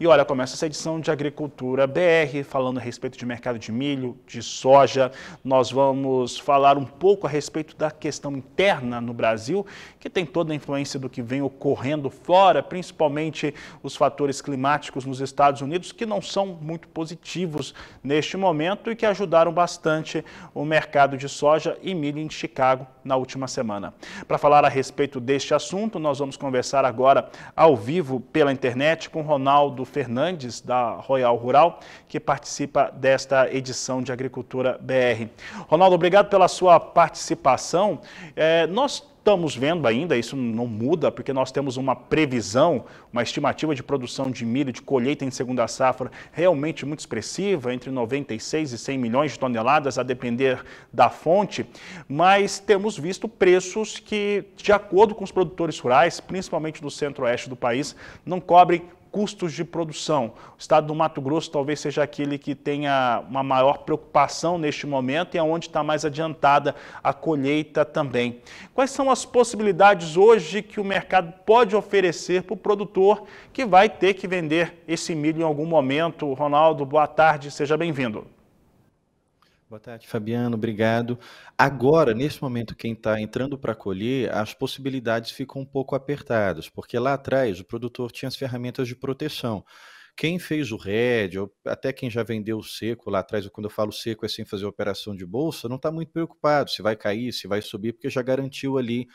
E olha, começa essa edição de Agricultura BR, falando a respeito de mercado de milho, de soja. Nós vamos falar um pouco a respeito da questão interna no Brasil, que tem toda a influência do que vem ocorrendo fora, principalmente os fatores climáticos nos Estados Unidos, que não são muito positivos neste momento e que ajudaram bastante o mercado de soja e milho em Chicago na última semana. Para falar a respeito deste assunto, nós vamos conversar agora ao vivo pela internet com Ronaldo Fernandes, da Royal Rural, que participa desta edição de Agricultura BR. Ronaldo, obrigado pela sua participação. Nós estamos vendo ainda, isso não muda, porque nós temos uma previsão, uma estimativa de produção de milho, de colheita em segunda safra, realmente muito expressiva, entre 96 e 100 milhões de toneladas, a depender da fonte, mas temos visto preços que, de acordo com os produtores rurais, principalmente do centro-oeste do país, não cobrem custos de produção. O estado do Mato Grosso talvez seja aquele que tenha uma maior preocupação neste momento e é onde está mais adiantada a colheita também. Quais são as possibilidades hoje que o mercado pode oferecer para o produtor que vai ter que vender esse milho em algum momento? Ronaldo, boa tarde, seja bem-vindo. Boa tarde, Fabiano, obrigado. Agora, nesse momento, quem está entrando para colher, as possibilidades ficam um pouco apertadas, porque lá atrás o produtor tinha as ferramentas de proteção. Quem fez o RED, ou até quem já vendeu o seco lá atrás, quando eu falo seco é sem fazer operação de bolsa, não está muito preocupado se vai cair, se vai subir, porque já garantiu ali,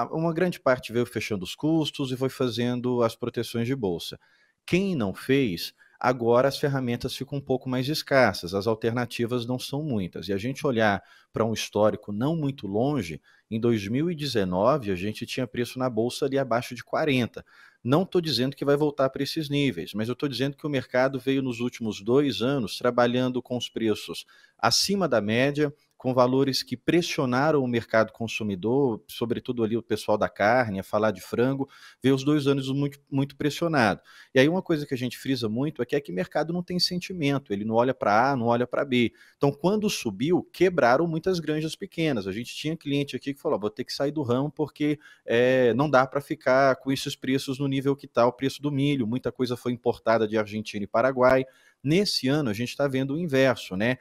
uma grande parte veio fechando os custos e foi fazendo as proteções de bolsa. Quem não fez, agora as ferramentas ficam um pouco mais escassas, as alternativas não são muitas. E a gente olhar para um histórico não muito longe, em 2019 a gente tinha preço na bolsa ali abaixo de 40. Não estou dizendo que vai voltar para esses níveis, mas eu estou dizendo que o mercado veio nos últimos 2 anos trabalhando com os preços acima da média, com valores que pressionaram o mercado consumidor, sobretudo ali o pessoal da carne, a falar de frango, veio os 2 anos muito, muito pressionado. E aí uma coisa que a gente frisa muito é que mercado não tem sentimento, ele não olha para A, não olha para B. Então, quando subiu, quebraram muitas granjas pequenas. A gente tinha cliente aqui que falou, vou ter que sair do ramo porque não dá para ficar com esses preços no nível que está o preço do milho. Muita coisa foi importada de Argentina e Paraguai. Nesse ano, a gente está vendo o inverso, né?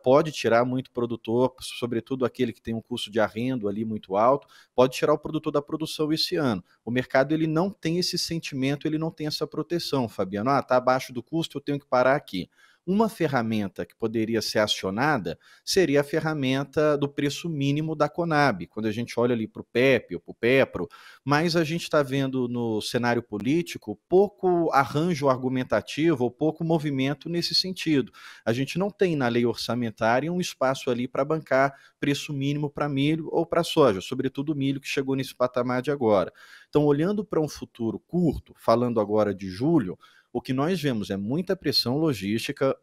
Pode tirar muito produtor, sobretudo aquele que tem um custo de arrendo ali muito alto, pode tirar o produtor da produção esse ano. O mercado ele não tem esse sentimento, ele não tem essa proteção, Fabiano. Está abaixo do custo, eu tenho que parar aqui. Uma ferramenta que poderia ser acionada seria a ferramenta do preço mínimo da Conab, quando a gente olha ali para o PEP ou para o PEPRO, mas a gente está vendo no cenário político pouco arranjo argumentativo ou pouco movimento nesse sentido. A gente não tem na lei orçamentária um espaço ali para bancar preço mínimo para milho ou para soja, sobretudo o milho que chegou nesse patamar de agora. Então, olhando para um futuro curto, falando agora de julho, o que nós vemos é muita pressão logística.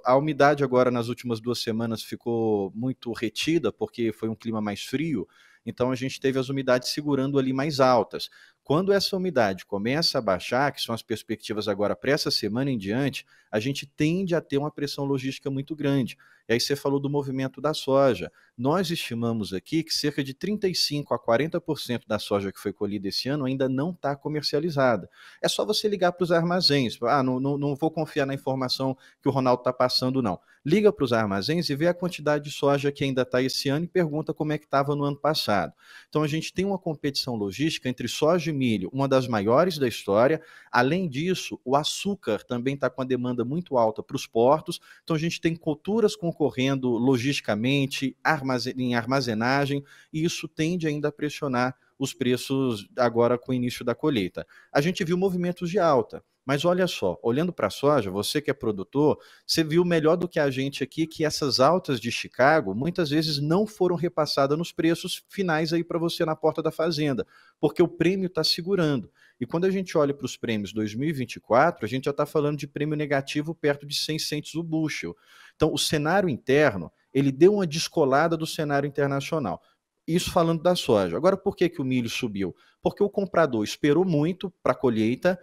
A umidade agora nas últimas 2 semanas ficou muito retida, porque foi um clima mais frio, então a gente teve as umidades segurando ali mais altas. Quando essa umidade começa a baixar, que são as perspectivas agora para essa semana em diante, a gente tende a ter uma pressão logística muito grande. E aí você falou do movimento da soja. Nós estimamos aqui que cerca de 35% a 40% da soja que foi colhida esse ano ainda não está comercializada. É só você ligar para os armazéns. Não vou confiar na informação que o Ronaldo está passando, não. Liga para os armazéns e vê a quantidade de soja que ainda está esse ano e pergunta como é que estava no ano passado. Então a gente tem uma competição logística entre soja e milho, uma das maiores da história. Além disso, o açúcar também está com a demanda muito alta para os portos. Então a gente tem culturas concorrendo logisticamente, em armazenagem, e isso tende ainda a pressionar os preços agora com o início da colheita. A gente viu movimentos de alta. Mas olha só, olhando para a soja, você que é produtor, você viu melhor do que a gente aqui que essas altas de Chicago muitas vezes não foram repassadas nos preços finais aí para você na porta da fazenda, porque o prêmio está segurando. E quando a gente olha para os prêmios 2024, a gente já está falando de prêmio negativo perto de 100 cents o bushel. Então, o cenário interno, ele deu uma descolada do cenário internacional. Isso falando da soja. Agora, por que o milho subiu? Porque o comprador esperou muito para a colheita,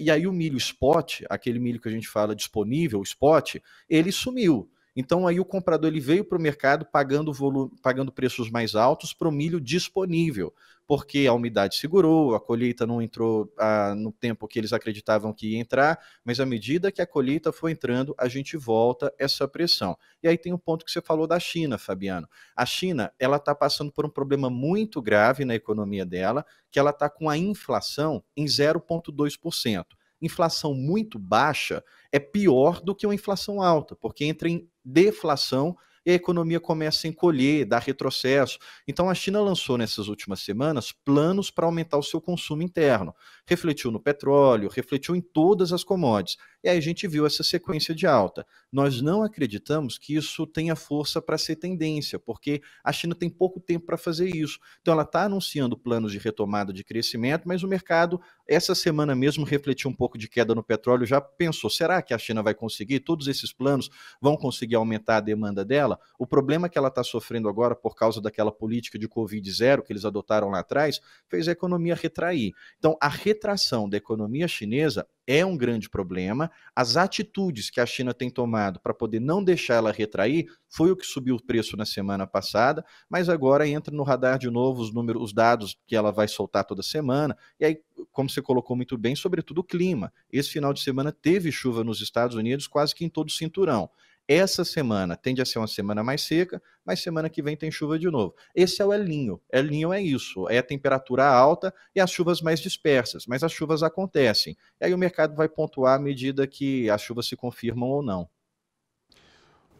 e aí o milho spot, aquele milho que a gente fala disponível, spot, ele sumiu. Então aí o comprador ele veio para o mercado pagando preços mais altos para o milho disponível, porque a umidade segurou, a colheita não entrou no tempo que eles acreditavam que ia entrar, mas à medida que a colheita foi entrando, a gente volta essa pressão. E aí tem um ponto que você falou da China, Fabiano. A China, ela está passando por um problema muito grave na economia dela, que ela está com a inflação em 0,2%. Inflação muito baixa é pior do que uma inflação alta, porque entra em deflação e a economia começa a encolher, dar retrocesso. Então a China lançou nessas últimas semanas planos para aumentar o seu consumo interno. Refletiu no petróleo, refletiu em todas as commodities. E aí a gente viu essa sequência de alta. Nós não acreditamos que isso tenha força para ser tendência, porque a China tem pouco tempo para fazer isso. Então ela está anunciando planos de retomada de crescimento, mas o mercado, essa semana mesmo, refletiu um pouco de queda no petróleo, já pensou, será que a China vai conseguir? Todos esses planos vão conseguir aumentar a demanda dela? O problema que ela está sofrendo agora por causa daquela política de Covid zero que eles adotaram lá atrás, fez a economia retrair. Então a retração da economia chinesa é um grande problema. As atitudes que a China tem tomado para poder não deixar ela retrair foi o que subiu o preço na semana passada, mas agora entra no radar de novo os números, os dados que ela vai soltar toda semana. E aí, como você colocou muito bem, sobretudo o clima. Esse final de semana teve chuva nos Estados Unidos quase que em todo o cinturão. Essa semana tende a ser uma semana mais seca, mas semana que vem tem chuva de novo. Esse é o El Niño. El Niño é isso, é a temperatura alta e as chuvas mais dispersas, mas as chuvas acontecem. E aí o mercado vai pontuar à medida que as chuvas se confirmam ou não.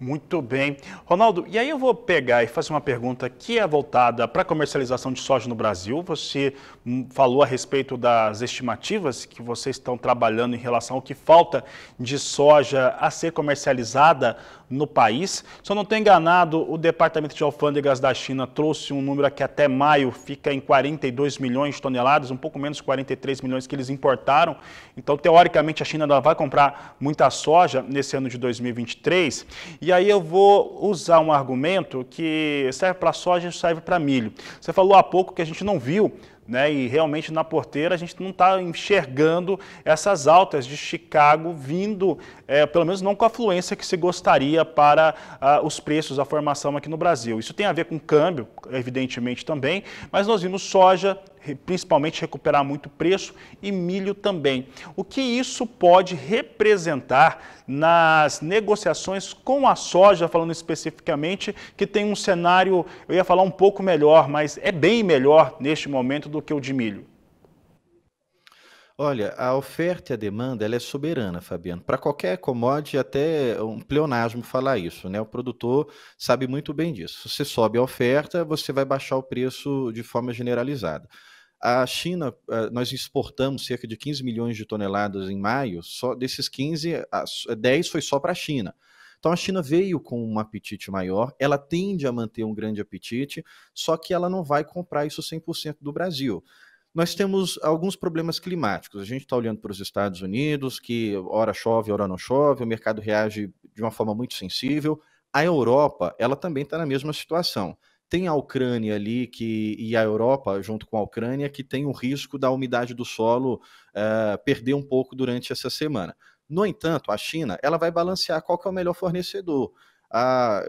Muito bem. Ronaldo, e aí eu vou pegar e fazer uma pergunta que é voltada para a comercialização de soja no Brasil. Você falou a respeito das estimativas que vocês estão trabalhando em relação ao que falta de soja a ser comercializada no país. Se eu não estou enganado, o Departamento de Alfândegas da China trouxe um número que até maio fica em 42 milhões de toneladas, um pouco menos de 43 milhões que eles importaram. Então, teoricamente, a China ainda vai comprar muita soja nesse ano de 2023. E aí eu vou usar um argumento que serve para soja e serve para milho. Você falou há pouco que a gente não viu, né, e realmente na porteira a gente não está enxergando essas altas de Chicago vindo, pelo menos não com a fluência que se gostaria para os preços, a formação aqui no Brasil. Isso tem a ver com câmbio, evidentemente também, mas nós vimos soja principalmente recuperar muito preço e milho também. O que isso pode representar nas negociações com a soja, falando especificamente, que tem um cenário, eu ia falar um pouco melhor, mas é bem melhor neste momento do que o de milho? Olha, a oferta e a demanda ela é soberana, Fabiano. Para qualquer commodity, até um pleonasmo falar isso, né? O produtor sabe muito bem disso. Se você sobe a oferta, você vai baixar o preço de forma generalizada. A China, nós exportamos cerca de 15 milhões de toneladas em maio, só desses 15, 10 foi só para a China. Então a China veio com um apetite maior, ela tende a manter um grande apetite, só que ela não vai comprar isso 100% do Brasil. Nós temos alguns problemas climáticos. A gente está olhando para os Estados Unidos, que ora chove, ora não chove, o mercado reage de uma forma muito sensível. A Europa, ela também está na mesma situação. Tem a Ucrânia ali e a Europa, junto com a Ucrânia, que tem o risco da umidade do solo perder um pouco durante essa semana. No entanto, a China ela vai balancear qual que é o melhor fornecedor.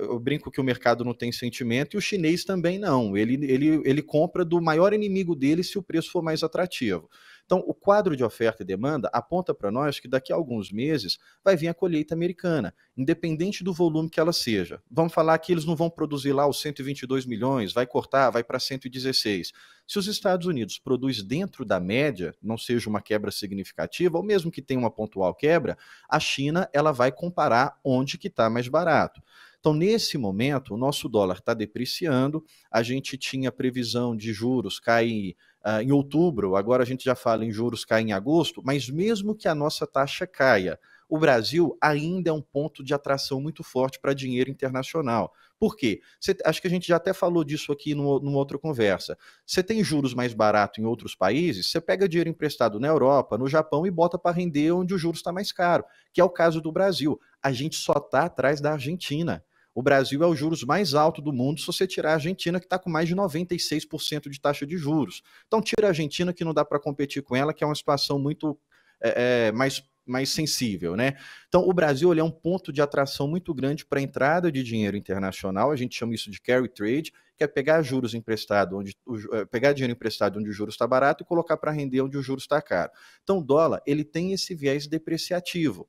Eu brinco que o mercado não tem sentimento e o chinês também não. Ele compra do maior inimigo dele se o preço for mais atrativo. Então, o quadro de oferta e demanda aponta para nós que daqui a alguns meses vai vir a colheita americana, independente do volume que ela seja. Vamos falar que eles não vão produzir lá os 122 milhões, vai cortar, vai para 116. Se os Estados Unidos produzem dentro da média, não seja uma quebra significativa, ou mesmo que tenha uma pontual quebra, a China ela vai comparar onde que está mais barato. Então, nesse momento, o nosso dólar está depreciando, a gente tinha previsão de juros cair em outubro, agora a gente já fala em juros cair em agosto, mas mesmo que a nossa taxa caia, o Brasil ainda é um ponto de atração muito forte para dinheiro internacional. Por quê? Acho que a gente já até falou disso aqui numa outra conversa. Você tem juros mais baratos em outros países, você pega dinheiro emprestado na Europa, no Japão e bota para render onde o juros está mais caro, que é o caso do Brasil. A gente só está atrás da Argentina. O Brasil é o juros mais alto do mundo se você tirar a Argentina, que está com mais de 96% de taxa de juros. Então tira a Argentina, que não dá para competir com ela, que é uma situação muito mais mais sensível, né? Então, o Brasil ele é um ponto de atração muito grande para a entrada de dinheiro internacional, a gente chama isso de carry trade, que é pegar juros emprestado, pegar dinheiro emprestado onde o juros está barato e colocar para render onde o juros está caro. Então, o dólar ele tem esse viés depreciativo.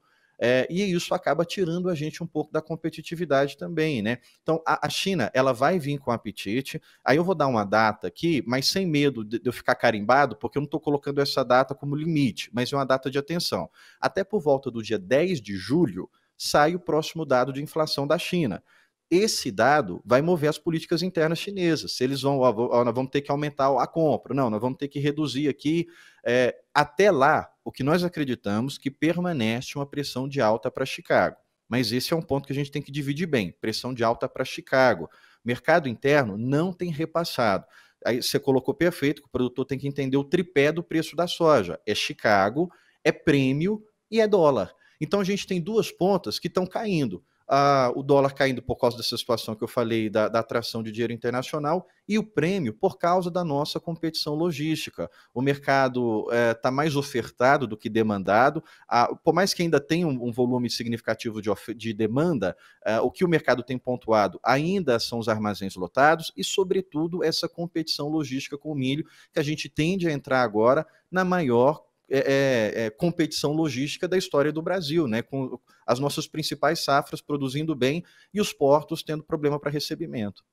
E isso acaba tirando a gente um pouco da competitividade também, né? Então, a China, ela vai vir com apetite. Aí eu vou dar uma data aqui, mas sem medo de eu ficar carimbado, porque eu não estou colocando essa data como limite, mas é uma data de atenção. Até por volta do dia 10 de julho, sai o próximo dado de inflação da China. Esse dado vai mover as políticas internas chinesas. Se eles nós vamos ter que aumentar a compra, não, nós vamos ter que reduzir aqui. Até lá, o que nós acreditamos que permanece uma pressão de alta para Chicago. Mas esse é um ponto que a gente tem que dividir bem. Pressão de alta para Chicago. Mercado interno não tem repassado. Aí você colocou perfeito que o produtor tem que entender o tripé do preço da soja. É Chicago, é prêmio e é dólar. Então a gente tem duas pontas que estão caindo. O dólar caindo por causa dessa situação que eu falei da atração de dinheiro internacional e o prêmio por causa da nossa competição logística. O mercado está mais ofertado do que demandado. Por mais que ainda tenha um volume significativo de demanda, o que o mercado tem pontuado ainda são os armazéns lotados e, sobretudo, essa competição logística com o milho, que a gente tende a entrar agora na maior competição logística da história do Brasil, né? Com as nossas principais safras produzindo bem e os portos tendo problema para recebimento.